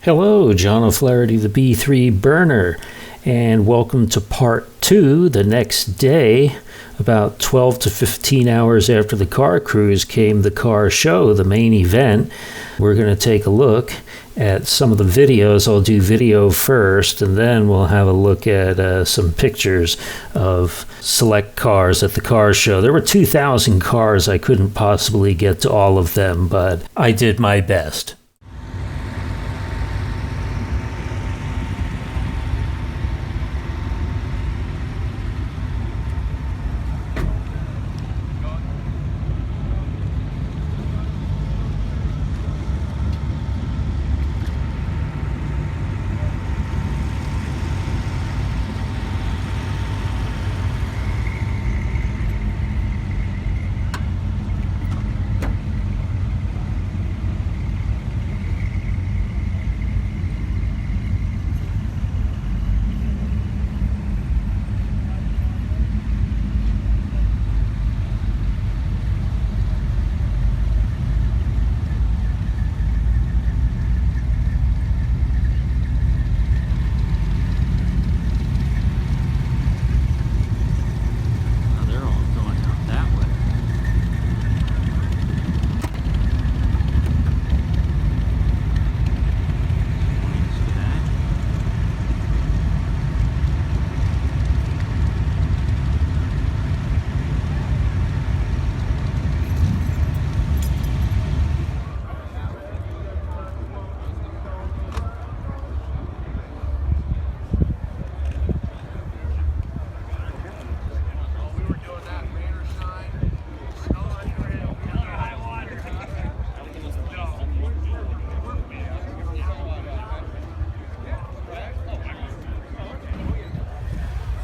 Hello, John O'Flaherty, the B3 Burner, and welcome to part 2 the next day. About 12 to 15 hours after the car cruise came the car show, the main event. We're going to take a look at some of the videos. I'll do video first, and then we'll have a look at some pictures of select cars at the car show. There were 2,000 cars. I couldn't possibly get to all of them, but I did my best.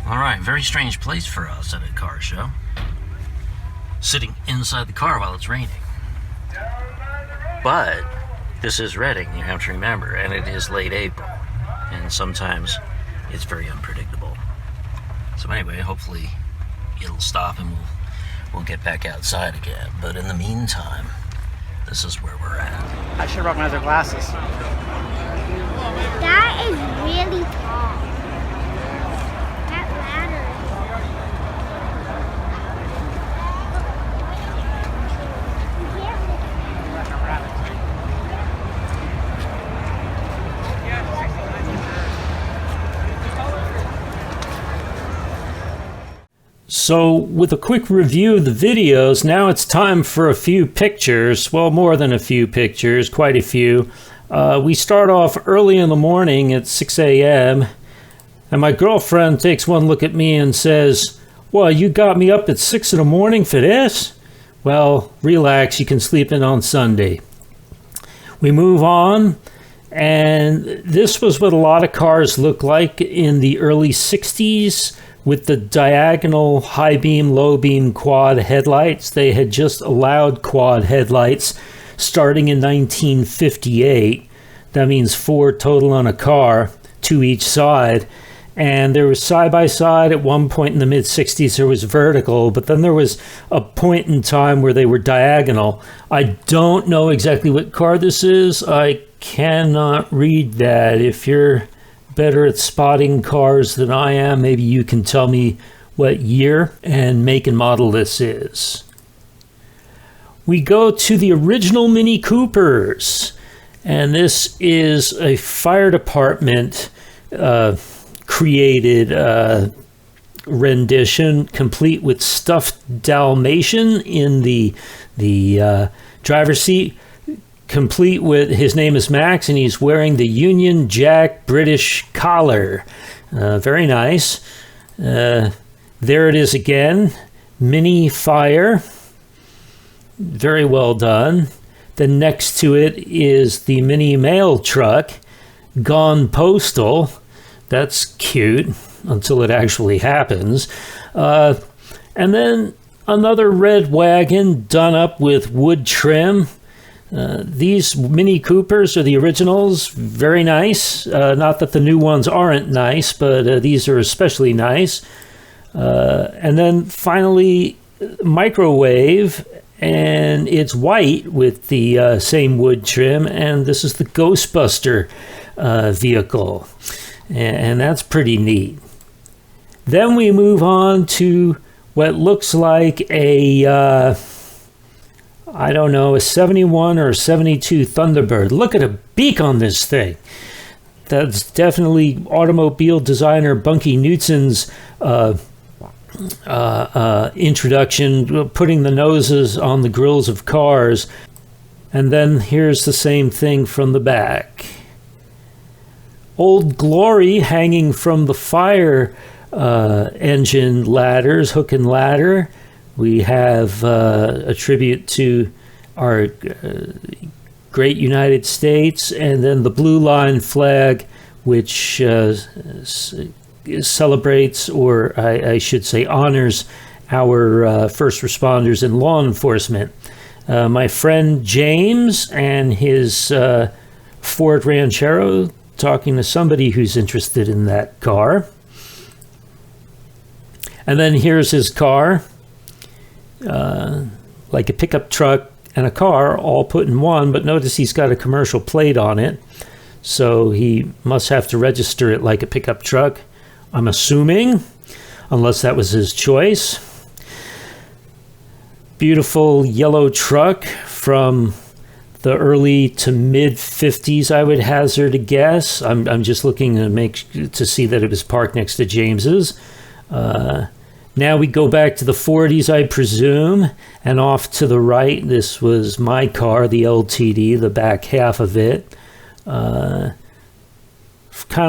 Alright, very strange place for us at a car show. Sitting inside the car while it's raining. But this is Reading, you have to remember, and it is late April. And sometimes it's very unpredictable. So anyway, hopefully it'll stop and we'll get back outside again. But in the meantime, this is where we're at. I should have brought my other glasses. That is really tall. That ladder. So, with a quick review of the videos, now it's time for a few pictures. Well, more than a few pictures, quite a few. We start off early in the morning at 6 a.m. and my girlfriend takes one look at me and says, "Well, you got me up at 6 in the morning for this?" Well, relax, you can sleep in on Sunday. We move on, and this was what a lot of cars looked like in the early 60s with the diagonal high beam, low beam quad headlights. They had just allowed quad headlights starting in 1958. That means 4 total on a car, 2 each side. And there was side-by-side at one point in the mid-60s. There was vertical, but then there was a point in time where they were diagonal. I don't know exactly what car this is. I cannot read that. If you're better at spotting cars than I am, maybe you can tell me what year and make and model this is. We go to the original Mini Coopers, and this is a fire department created rendition, complete with stuffed Dalmatian in the driver's seat, complete with, his name is Max, and he's wearing the Union Jack British collar. Very nice. There it is again, Mini Fire. Very well done. Then next to it is the Mini Mail Truck, Gone Postal. That's cute until it actually happens. And then another red wagon done up with wood trim. These Mini Coopers are the originals. Very nice. Not that the new ones aren't nice, but these are especially nice. And then finally, Microwave, and it's white with the same wood trim, and this is the Ghostbuster vehicle. And that's pretty neat. Then we move on to what looks like a, I don't know, a 71 or 72 Thunderbird. Look at the beak on this thing. That's definitely automobile designer Bunky Knutson's introduction, putting the noses on the grills of cars. And then here's the same thing from the back. Old Glory hanging from the fire engine ladders, hook and ladder. We have a tribute to our great United States, and then the blue line flag, which celebrates, or I should say honors, our first responders and law enforcement. My friend James and his Ford Ranchero talking to somebody who's interested in that car. And then here's his car, like a pickup truck and a car all put in one, but notice he's got a commercial plate on it, so he must have to register it like a pickup truck, I'm assuming, unless that was his choice. Beautiful yellow truck from the early to mid 50s, I would hazard a guess. I'm just looking to see that it was parked next to James's. Now we go back to the 40s, I presume, and off to the right, this was my car, the LTD, the back half of it. Kind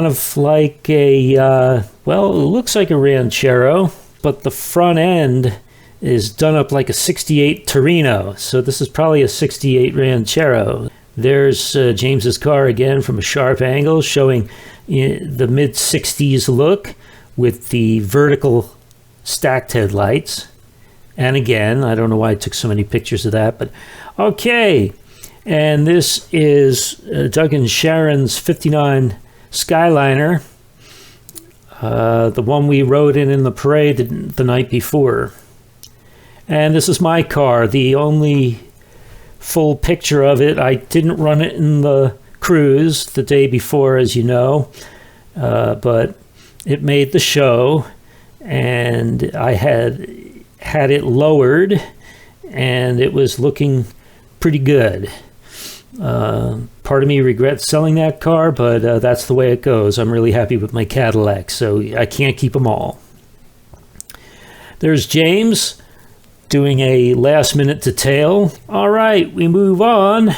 of like a, well, it looks like a Ranchero, but the front end is done up like a 68 Torino, so this is probably a 68 Ranchero. There's James's car again from a sharp angle, showing the mid-60s look with the vertical stacked headlights. And again, I don't know why I took so many pictures of that, but okay. And this is Doug and Sharon's 59 Skyliner, the one we rode in the parade the night before. And this is my car, the only full picture of it. I didn't run it in the cruise the day before, as you know, but it made the show, and I had it lowered, and it was looking pretty good. Part of me regrets selling that car, but that's the way it goes. I'm really happy with my Cadillac, so I can't keep them all. There's James doing a last-minute detail. All right, we move on,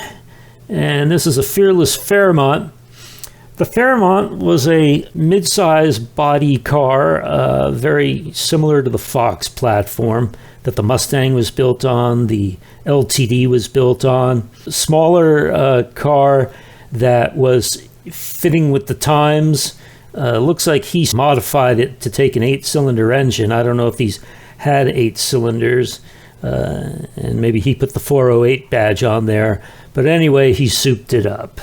and this is a Fearless Fairmont. The Fairmont was a mid-size body car, very similar to the Fox platform that the Mustang was built on, the LTD was built on. A smaller car that was fitting with the times. Looks like he's modified it to take an 8-cylinder engine. I don't know if these had 8 cylinders, and maybe he put the 408 badge on there. But anyway, he souped it up.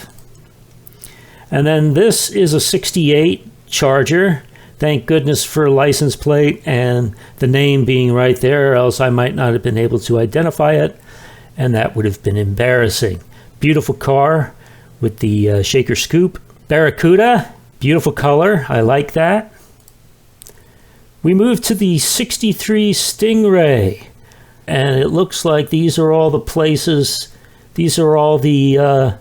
And then this is a 68 Charger. Thank goodness for a license plate and the name being right there, else I might not have been able to identify it, and that would have been embarrassing. Beautiful car with the shaker scoop. Barracuda, beautiful color, I like that. We move to the 63 Stingray, and it looks like these are all the places, these are all the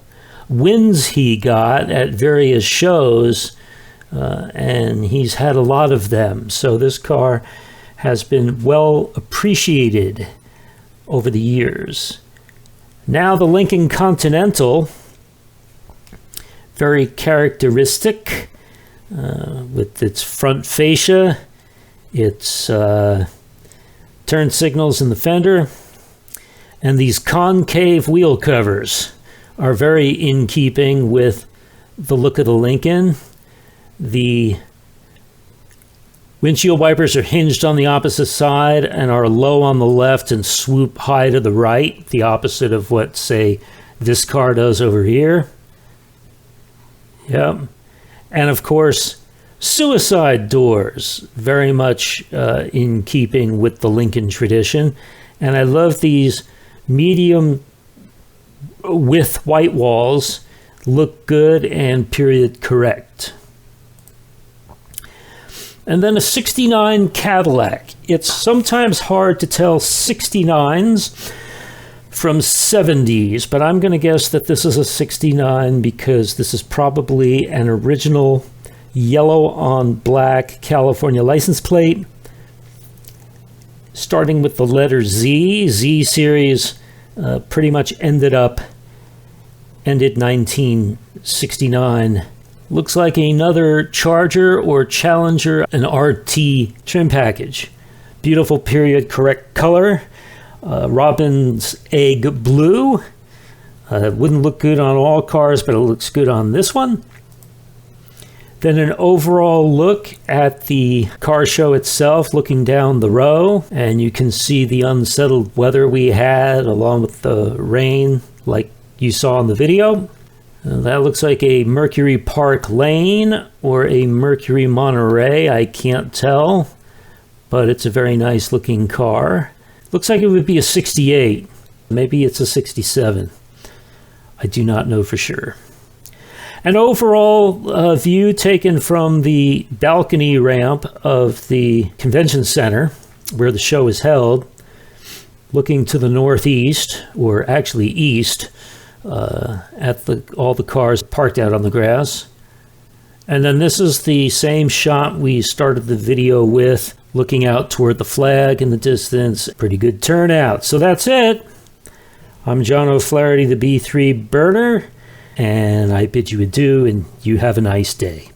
wins he got at various shows, and he's had a lot of them. So this car has been well appreciated over the years. Now the Lincoln Continental, very characteristic with its front fascia, its turn signals in the fender, and these concave wheel covers are very in keeping with the look of the Lincoln. The windshield wipers are hinged on the opposite side and are low on the left and swoop high to the right, the opposite of what, say, this car does over here. Yep. And of course, suicide doors, very much in keeping with the Lincoln tradition. And I love these medium width white walls, look good and period correct. And then a 69 Cadillac. It's sometimes hard to tell 69s from 70s, but I'm going to guess that this is a 69 because this is probably an original yellow on black California license plate. Starting with the letter Z, Z series pretty much ended 1969. Looks like another Charger or Challenger, an RT trim package. Beautiful period correct color. Robin's egg blue. Wouldn't look good on all cars, but it looks good on this one. Then an overall look at the car show itself, looking down the row, and you can see the unsettled weather we had along with the rain like you saw in the video. That looks like a Mercury Park Lane or a Mercury Monterey, I can't tell, but it's a very nice looking car. Looks like it would be a 68, maybe it's a 67. I do not know for sure. An overall view taken from the balcony ramp of the convention center where the show is held, looking to the northeast, or actually east, at all the cars parked out on the grass. And then this is the same shot we started the video with, looking out toward the flag in the distance. Pretty good turnout. So that's it. I'm John O'Flaherty, the B3 Burner, and I bid you adieu, and you have a nice day.